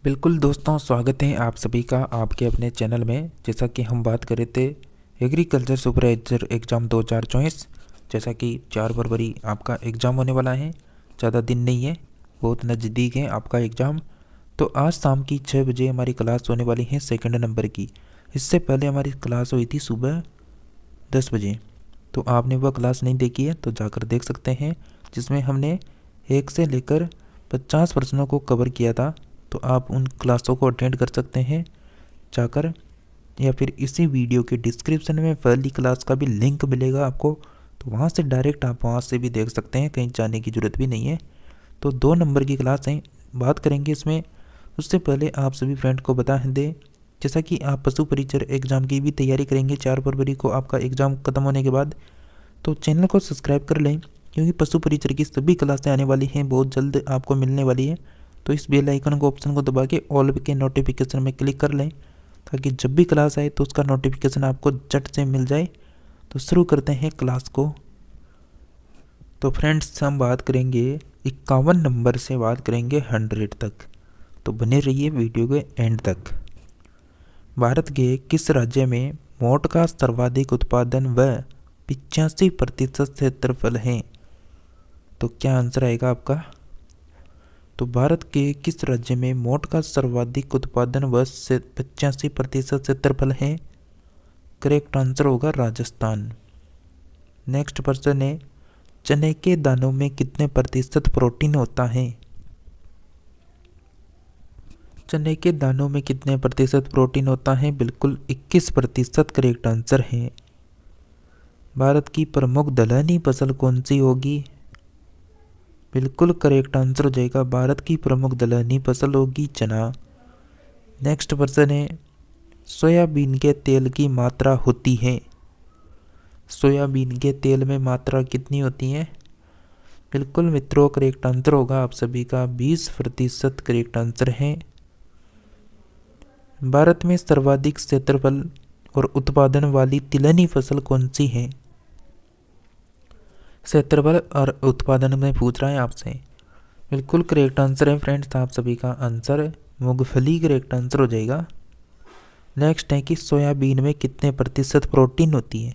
बिल्कुल दोस्तों, स्वागत है आप सभी का आपके अपने चैनल में। जैसा कि हम बात कर रहे थे एग्रीकल्चर सुपरवाइजर एग्ज़ाम 2024, जैसा कि 4 फरवरी आपका एग्ज़ाम होने वाला है। ज़्यादा दिन नहीं है, बहुत नज़दीक है आपका एग्ज़ाम। तो आज शाम की 6 बजे हमारी क्लास होने वाली है सेकंड नंबर की। इससे पहले हमारी क्लास हुई थी सुबह 10 बजे। तो आपने वह क्लास नहीं देखी है तो जाकर देख सकते हैं, जिसमें हमने 1 से लेकर 50 प्रश्नों को कवर किया था। तो आप उन क्लासों को अटेंड कर सकते हैं जाकर, या फिर इसी वीडियो के डिस्क्रिप्शन में पहली क्लास का भी लिंक मिलेगा आपको। तो वहाँ से डायरेक्ट आप वहाँ से भी देख सकते हैं, कहीं जाने की ज़रूरत भी नहीं है। तो 2 नंबर की क्लास है, बात करेंगे इसमें। उससे पहले आप सभी फ्रेंड को बता दें, जैसा कि आप पशु परिचर एग्ज़ाम की भी तैयारी करेंगे 4 फरवरी को आपका एग्ज़ाम ख़त्म होने के बाद, तो चैनल को सब्सक्राइब कर लें, क्योंकि पशु परिचर की सभी क्लासें आने वाली हैं, बहुत जल्द आपको मिलने वाली है। तो इस बेल आइकन को ऑप्शन को दबा के ऑल के नोटिफिकेशन में क्लिक कर लें, ताकि जब भी क्लास आए तो उसका नोटिफिकेशन आपको झट से मिल जाए। तो शुरू करते हैं क्लास को। तो फ्रेंड्स, हम बात करेंगे 51 नंबर से बात करेंगे 100 तक। तो बने रहिए वीडियो के एंड तक। भारत के किस राज्य में मोट का सर्वाधिक उत्पादन व 85% क्षेत्रफल है? तो क्या आंसर आएगा आपका? तो भारत के किस राज्य में मोट का सर्वाधिक उत्पादन व 85% क्षेत्रफल है? करेक्ट आंसर होगा राजस्थान। नेक्स्ट प्रश्न है, चने के दानों में कितने प्रतिशत प्रोटीन होता है? चने के दानों में कितने प्रतिशत प्रोटीन होता है? बिल्कुल 21% करेक्ट आंसर है। भारत की प्रमुख दलहनी फसल कौन सी होगी? बिल्कुल करेक्ट आंसर हो जाएगा, भारत की प्रमुख दलहनी फसल होगी चना। नेक्स्ट प्रश्न है, सोयाबीन के तेल की मात्रा होती है? सोयाबीन के तेल में मात्रा कितनी होती है? बिल्कुल मित्रों, करेक्ट आंसर होगा आप सभी का 20% करेक्ट आंसर है। भारत में सर्वाधिक क्षेत्रफल और उत्पादन वाली तिलहनी फसल कौन सी है? क्षेत्रफल और उत्पादन में पूछ रहा है आपसे। बिल्कुल करेक्ट आंसर है फ्रेंड्स, आप सभी का आंसर मूंगफली करेक्ट आंसर हो जाएगा। नेक्स्ट है कि सोयाबीन में कितने प्रतिशत प्रोटीन होती है?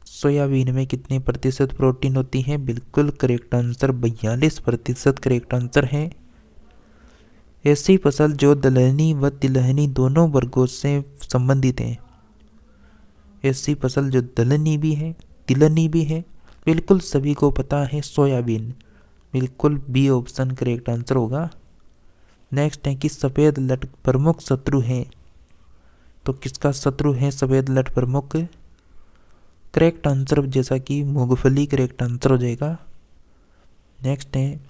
सोयाबीन में कितने प्रतिशत प्रोटीन होती है? बिल्कुल करेक्ट आंसर 42% करेक्ट आंसर है। ऐसी फसल जो दलहनी व तिलहनी दोनों वर्गों से संबंधित है। ऐसी फसल जो दलहनी भी है तिलहनी भी है, बिल्कुल सभी को पता है सोयाबीन। बिल्कुल बी ऑप्शन करेक्ट आंसर होगा। नेक्स्ट है कि सफ़ेद लट प्रमुख शत्रु है। तो किसका शत्रु है सफ़ेद लट प्रमुख? करेक्ट आंसर जैसा कि मूंगफली करेक्ट आंसर हो जाएगा। नेक्स्ट है,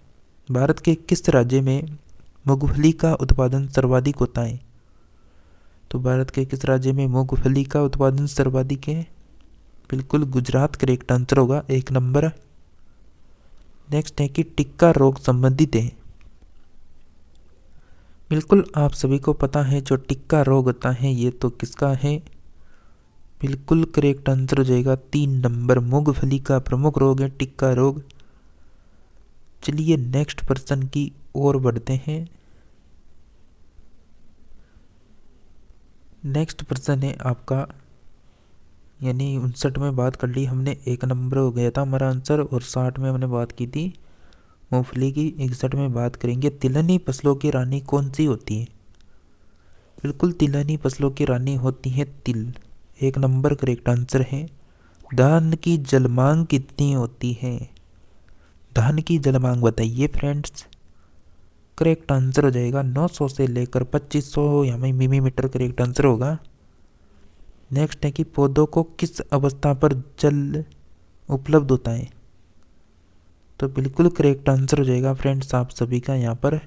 भारत के किस राज्य में मूंगफली का उत्पादन सर्वाधिक होता है? तो भारत के किस राज्य में मूंगफली का उत्पादन सर्वाधिक है? बिल्कुल गुजरात करेक्ट आंसर होगा, 1 नंबर। नेक्स्ट है कि टिक्का रोग संबंधित है। बिल्कुल आप सभी को पता है जो टिक्का रोग होता है ये तो किसका है? बिल्कुल करेक्ट आंसर हो जाएगा 3 नंबर, मूंगफली का प्रमुख रोग है टिक्का रोग। चलिए नेक्स्ट प्रश्न की ओर बढ़ते हैं। नेक्स्ट प्रश्न है आपका, यानी 59 में बात कर ली हमने, 1 नंबर हो गया था हमारा आंसर, और 60 में हमने बात की थी मूंगफली की। 61 में बात करेंगे, तिलहनी फसलों की रानी कौन सी होती है? बिल्कुल तिलहनी फसलों की रानी होती है तिल, 1 नंबर करेक्ट आंसर है। धान की जलमांग कितनी होती है? धान की जलमांग बताइए फ्रेंड्स। करेक्ट आंसर हो जाएगा 900 से लेकर 2500 यानी मिलीमीटर करेक्ट आंसर होगा। नेक्स्ट है कि पौधों को किस अवस्था पर जल उपलब्ध होता है? तो बिल्कुल करेक्ट आंसर हो जाएगा फ्रेंड्स आप सभी का यहाँ पर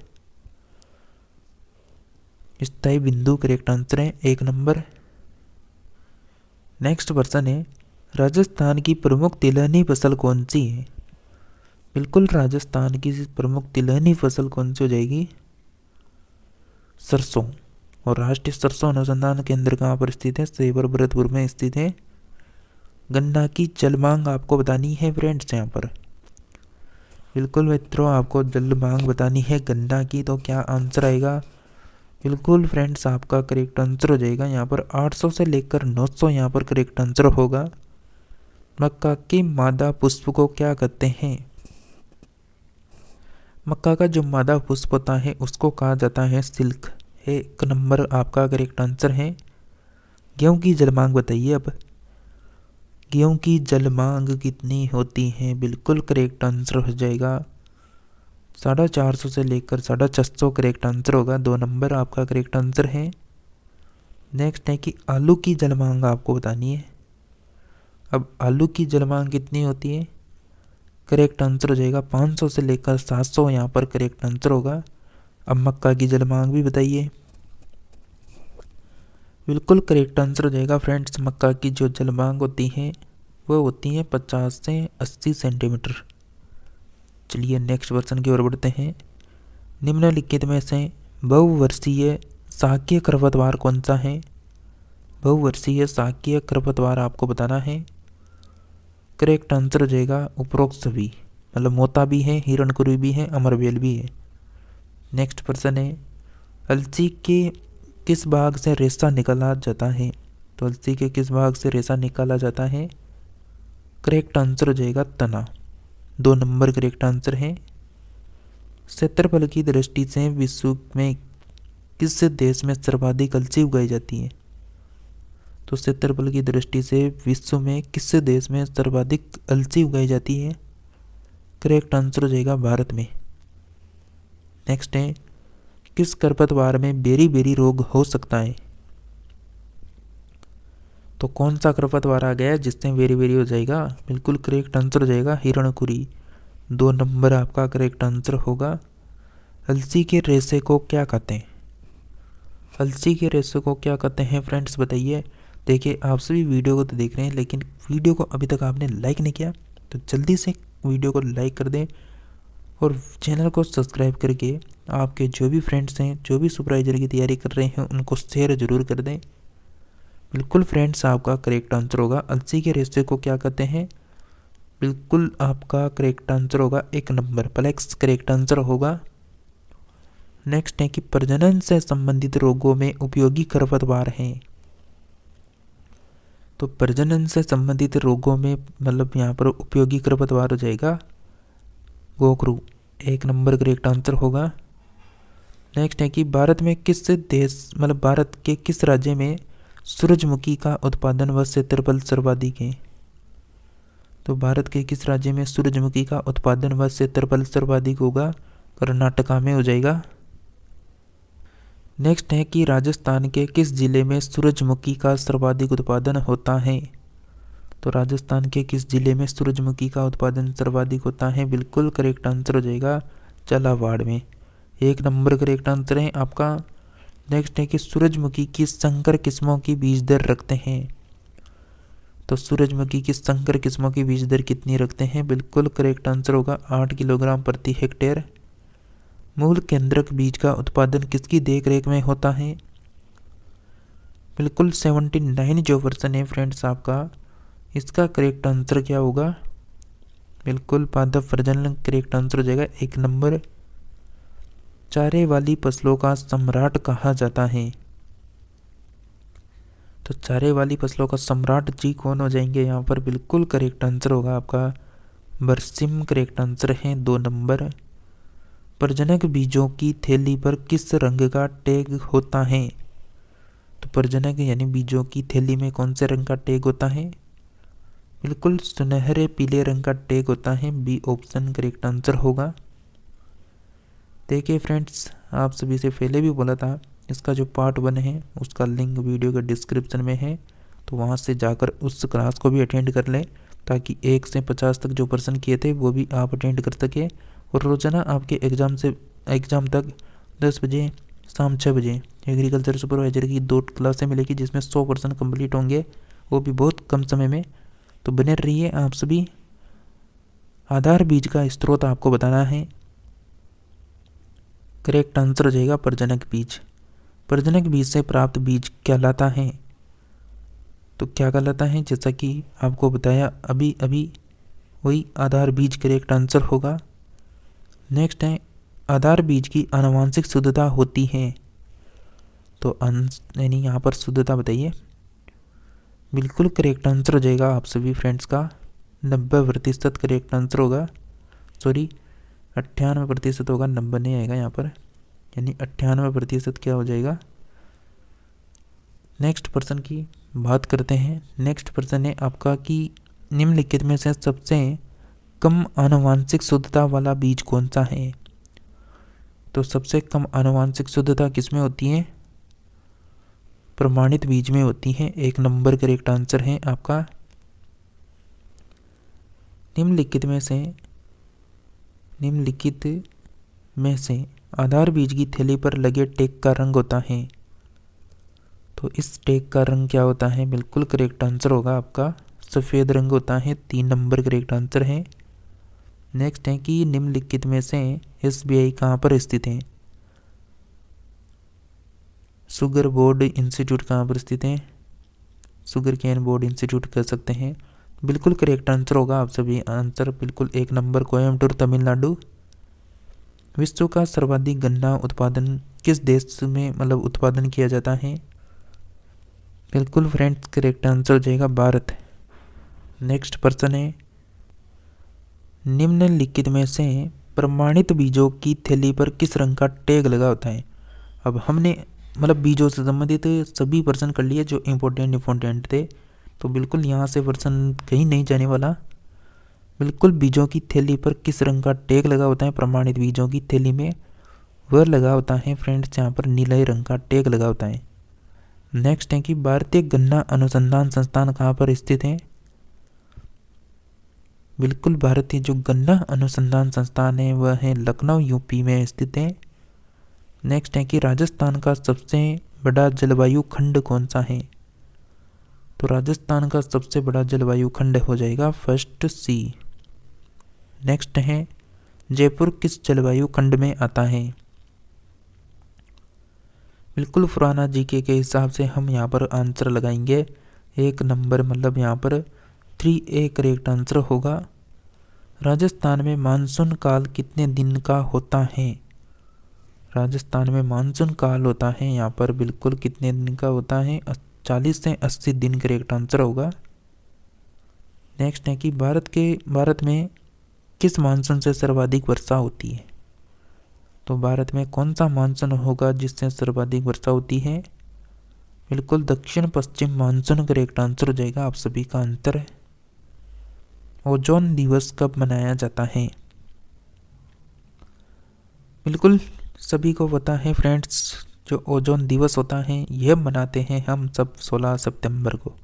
स्थायी बिंदु करेक्ट आंसर है, 1 नंबर। नेक्स्ट प्रश्न है, राजस्थान की प्रमुख तिलहनी फसल कौन सी है? बिल्कुल राजस्थान की प्रमुख तिलहनी फसल कौन सी हो जाएगी? सरसों। और राष्ट्रीय सरसों अनुसंधान केंद्र कहाँ पर स्थित है? सेवर भरतपुर में स्थित है। गन्ना की जलमांग आपको बतानी है फ्रेंड्स यहाँ पर। बिल्कुल मित्रों, आपको जलमांग बतानी है गन्ना की। तो क्या आंसर आएगा? बिल्कुल फ्रेंड्स, आपका करेक्ट आंसर हो जाएगा यहाँ पर 800 से लेकर 900 यहाँ पर करेक्ट आंसर होगा। मक्का के मादा पुष्प को क्या कहते हैं? मक्का का जो मादा पुष्प होता है उसको कहा जाता है सिल्क। एक नंबर आपका करेक्ट आंसर है। गेहूं की जलमांग बताइए अब। गेहूं की जलमांग कितनी होती है? बिल्कुल करेक्ट आंसर हो जाएगा 450 से लेकर 650 करेक्ट आंसर होगा। 2 नंबर आपका करेक्ट आंसर है। नेक्स्ट है कि आलू की जलमांग आपको बतानी है। अब आलू की जलमांग कितनी होती है? करेक्ट आंसर हो जाएगा 500 से लेकर 700 यहाँ पर करेक्ट आंसर होगा। अब मक्का की जलमांग भी बताइए। बिल्कुल करेक्ट आंसर हो जाएगा फ्रेंड्स। मक्का की जो जलमांग होती है वो होती है 50 से 80 सेंटीमीटर। चलिए नेक्स्ट क्वेश्चन की ओर बढ़ते हैं। निम्नलिखित में से बहुवर्षीय शाकीय खरपतवार कौन सा है? बहुवर्षीय शाकीय खरपतवार आपको बताना है। करेक्ट आंसर हो जाएगा उपरोक्त सभी, मतलब मोता भी है, हिरणकुरी भी है, अमरबेल भी है। नेक्स्ट प्रश्न है, अलसी के किस भाग से रेशा निकाला जाता है? तो अलसी के किस भाग से रेशा निकाला जाता है? करेक्ट आंसर हो जाएगा तना। 2 नंबर करेक्ट आंसर है। क्षेत्रफल की दृष्टि से विश्व में किस देश में सर्वाधिक अलसी उगाई जाती है? तो क्षेत्रफल की दृष्टि से विश्व में किस देश में सर्वाधिक अलसी उगाई जाती है? करेक्ट आंसर हो जाएगा भारत में। नेक्स्ट है, किस खरपतवार में बेरी बेरी रोग हो सकता है? तो कौन सा खरपतवार आ गया जिससे बेरी बेरी हो जाएगा? बिल्कुल करेक्ट आंसर हो जाएगा हिरणकुरी। 2 नंबर आपका करेक्ट आंसर होगा। अलसी के रेशे को क्या कहते हैं? अलसी के रेशे को क्या कहते हैं फ्रेंड्स बताइए। देखिए, आप सभी वीडियो को तो देख रहे हैं, लेकिन वीडियो को अभी तक आपने लाइक नहीं किया तो जल्दी से वीडियो को लाइक कर दें और चैनल को सब्सक्राइब करके आपके जो भी फ्रेंड्स हैं, जो भी सुपरवाइजर की तैयारी कर रहे हैं, उनको शेयर जरूर कर दें। बिल्कुल फ्रेंड्स, आपका करेक्ट आंसर होगा अलसी के रेशे को क्या कहते हैं? बिल्कुल आपका करेक्ट आंसर होगा 1 नंबर प्लेक्स करेक्ट आंसर होगा। नेक्स्ट है कि प्रजनन से संबंधित रोगों में उपयोगी खरपतवार हैं। तो प्रजनन से संबंधित रोगों में मतलब यहाँ पर उपयोगी खरपतवार हो जाएगा गोखरू। 1 नंबर करेक्ट आंसर होगा। नेक्स्ट है कि भारत में किस देश मतलब भारत के किस राज्य में सूरजमुखी का उत्पादन व क्षेत्रफल सर्वाधिक है? तो भारत के किस राज्य में सूरजमुखी का उत्पादन व क्षेत्रफल सर्वाधिक होगा? कर्नाटका में हो जाएगा। नेक्स्ट है कि राजस्थान के किस जिले में सूरजमुखी का सर्वाधिक उत्पादन होता है? तो राजस्थान के किस जिले में सूरजमुखी का उत्पादन सर्वाधिक होता है? बिल्कुल करेक्ट आंसर हो जाएगा झालावाड़ में। 1 नंबर करेक्ट आंसर है आपका। नेक्स्ट है कि सूरजमुखी की संकर किस्मों की बीज दर रखते हैं। तो सूरजमुखी की संकर किस्मों की बीज दर कितनी रखते हैं? बिल्कुल करेक्ट आंसर होगा 8 किलोग्राम प्रति हेक्टेयर। मूल केंद्रक बीज का उत्पादन किसकी देखरेख में होता है? बिल्कुल 79 जो वर्जन है फ्रेंड्स आपका, इसका करेक्ट आंसर क्या होगा? बिल्कुल पादप प्रजनन करेक्ट आंसर हो जाएगा 1 नंबर। चारे वाली फसलों का सम्राट कहा जाता है। तो चारे वाली फसलों का सम्राट जी कौन हो जाएंगे यहाँ पर? बिल्कुल करेक्ट आंसर होगा आपका बरसिम करेक्ट आंसर है 2 नंबर। प्रजनक बीजों की थैली पर किस रंग का टैग होता है? तो प्रजनक यानी बीजों की थैली में कौन से रंग का टैग होता है? बिल्कुल सुनहरे पीले रंग का टैग होता है। बी ऑप्शन करेक्ट आंसर होगा। देखिए फ्रेंड्स, आप सभी से पहले भी बोला था, इसका जो पार्ट 1 है उसका लिंक वीडियो के डिस्क्रिप्शन में है, तो वहाँ से जाकर उस क्लास को भी अटेंड कर लें ताकि 1 से 50 तक जो प्रश्न किए थे वो भी आप अटेंड कर सके। और रोज़ाना आपके एग्ज़ाम तक 10 बजे शाम 6 बजे एग्रीकल्चर सुपरवाइजर की 2 क्लासें मिलेगी जिसमें 100% कंप्लीट होंगे, वो भी बहुत कम समय में। तो बने रहिए आप सभी। आधार बीज का स्रोत आपको बताना है। करेक्ट आंसर हो जाएगा प्रजनक बीज। प्रजनक बीज से प्राप्त बीज कहलाता है। तो क्या कहलाता है? जैसा कि आपको बताया अभी अभी, वही आधार बीज करेक्ट आंसर होगा। नेक्स्ट है, आधार बीज की आनुवांशिक शुद्धता होती है। तो यानी यहाँ पर शुद्धता बताइए। बिल्कुल करेक्ट आंसर हो जाएगा आप सभी फ्रेंड्स का 90% करेक्ट आंसर होगा। सॉरी 98% होगा, नंबर नहीं आएगा यहाँ पर, यानी 98% क्या हो जाएगा। नेक्स्ट पर्सन की बात करते हैं। नेक्स्ट पर्सन है आपका कि निम्नलिखित में से सबसे कम आनुवांशिक शुद्धता वाला बीज कौन सा है। तो सबसे कम आनुवांशिक शुद्धता किसमें होती है, प्रमाणित बीज में होती है। 1 नंबर करेक्ट आंसर है आपका। निम्नलिखित में से आधार बीज की थैली पर लगे टैग का रंग होता है। तो इस टैग का रंग क्या होता है, बिल्कुल करेक्ट आंसर होगा आपका सफ़ेद रंग होता है। 3 नंबर करेक्ट आंसर है। नेक्स्ट है कि निम्नलिखित में से SBI कहाँ पर स्थित है। शुगर बोर्ड इंस्टीट्यूट कहाँ पर स्थित है, शुगर केन बोर्ड इंस्टीट्यूट कह सकते हैं। बिल्कुल करेक्ट आंसर होगा आप सभी आंसर बिल्कुल 1 नंबर कोयम्बटूर तमिलनाडु। विश्व का सर्वाधिक गन्ना उत्पादन किस देश में मतलब उत्पादन किया जाता है। बिल्कुल फ्रेंड्स करेक्ट आंसर हो जाएगा भारत। नेक्स्ट पर्सन है निम्नलिखित में से प्रमाणित बीजों की थैली पर किस रंग का टैग लगा होता है। अब हमने मतलब बीजों से संबंधित सभी पर्सन कर लिए जो इम्पोर्टेंट थे, तो बिल्कुल यहाँ से पर्सन कहीं नहीं जाने वाला। बिल्कुल बीजों की थैली पर किस रंग का टैग लगा होता है, प्रमाणित बीजों की थैली में वह लगा होता है फ्रेंड्स, यहाँ पर नीले रंग का टैग लगा होता है। नेक्स्ट है कि भारतीय गन्ना अनुसंधान संस्थान कहाँ पर स्थित है। बिल्कुल भारतीय जो गन्ना अनुसंधान संस्थान है वह है लखनऊ यूपी में स्थित है। नेक्स्ट है कि राजस्थान का सबसे बड़ा जलवायु खंड कौन सा है। तो राजस्थान का सबसे बड़ा जलवायु खंड हो जाएगा फर्स्ट सी। नेक्स्ट है जयपुर किस जलवायु खंड में आता है। बिल्कुल पुराना जीके के हिसाब से हम यहाँ पर आंसर लगाएंगे 1 नंबर, मतलब यहाँ पर 3A करेक्ट आंसर होगा। राजस्थान में मानसून काल कितने दिन का होता है। राजस्थान में मानसून काल होता है यहाँ पर बिल्कुल कितने दिन का होता है, 40 से 80 दिन करेक्ट आंसर होगा। नेक्स्ट है कि भारत में किस मानसून से सर्वाधिक वर्षा होती है। तो भारत में कौन सा मानसून होगा जिससे सर्वाधिक वर्षा होती है। बिल्कुल दक्षिण पश्चिम मानसून करेक्ट आंसर हो जाएगा आप सभी का आंसर। ओजोन दिवस कब मनाया जाता है। बिल्कुल सभी को पता है फ्रेंड्स, जो ओजोन दिवस होता है यह मनाते हैं हम सब 16 सितंबर को।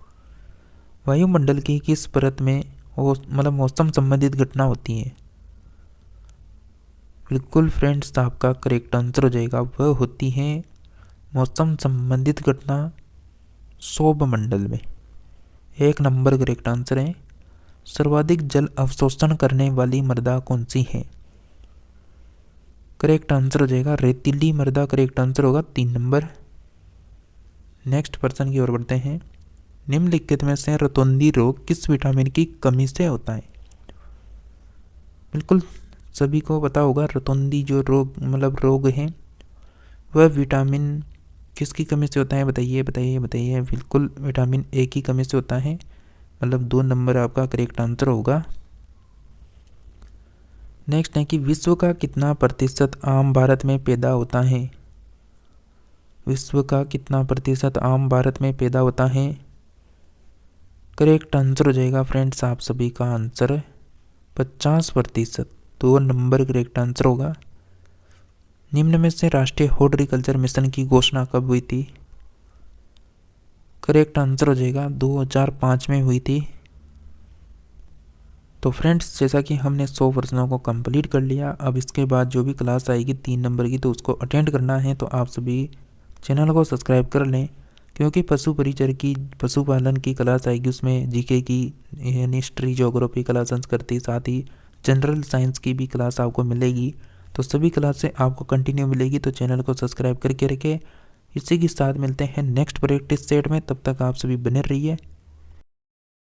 वायुमंडल की किस परत में मतलब मौसम संबंधित घटना होती है। बिल्कुल फ्रेंड्स आपका करेक्ट आंसर हो जाएगा, वह होती है मौसम संबंधित घटना सौरमंडल में। 1 नंबर करेक्ट आंसर है। सर्वाधिक जल अवशोषण करने वाली मृदा कौन सी है। करेक्ट आंसर हो जाएगा रेतीली मृदा करेक्ट आंसर होगा 3 नंबर। नेक्स्ट पर्सन की ओर बढ़ते हैं। निम्नलिखित में से रतौंधी रोग किस विटामिन की कमी से होता है। बिल्कुल सभी को पता होगा रतौंधी जो रोग है वह विटामिन किसकी कमी से होता है, बताइए। बिल्कुल विटामिन ए की कमी से होता है, मतलब 2 नंबर आपका करेक्ट आंसर होगा। नेक्स्ट है कि विश्व का कितना प्रतिशत आम भारत में पैदा होता है। विश्व का कितना प्रतिशत आम भारत में पैदा होता है। करेक्ट आंसर हो जाएगा फ्रेंड्स आप सभी का आंसर 50%। 2 नंबर करेक्ट आंसर होगा। निम्न में से राष्ट्रीय हॉर्टिकल्चर मिशन की घोषणा कब हुई थी। करेक्ट आंसर हो जाएगा 2005 में हुई थी। तो फ्रेंड्स जैसा कि हमने 100 प्रश्नों को कंप्लीट कर लिया, अब इसके बाद जो भी क्लास आएगी 3 नंबर की तो उसको अटेंड करना है। तो आप सभी चैनल को सब्सक्राइब कर लें, क्योंकि पशुपालन की क्लास आएगी, उसमें जीके की यानी हिस्ट्री ज्योग्राफी क्लास संस्कृति साथ ही जनरल साइंस की भी क्लास आपको मिलेगी। तो सभी क्लास से आपको कंटिन्यू मिलेगी, तो चैनल को सब्सक्राइब करके रखें। इसी के साथ मिलते हैं नेक्स्ट प्रैक्टिस सेट में, तब तक आप सभी बने रहिए।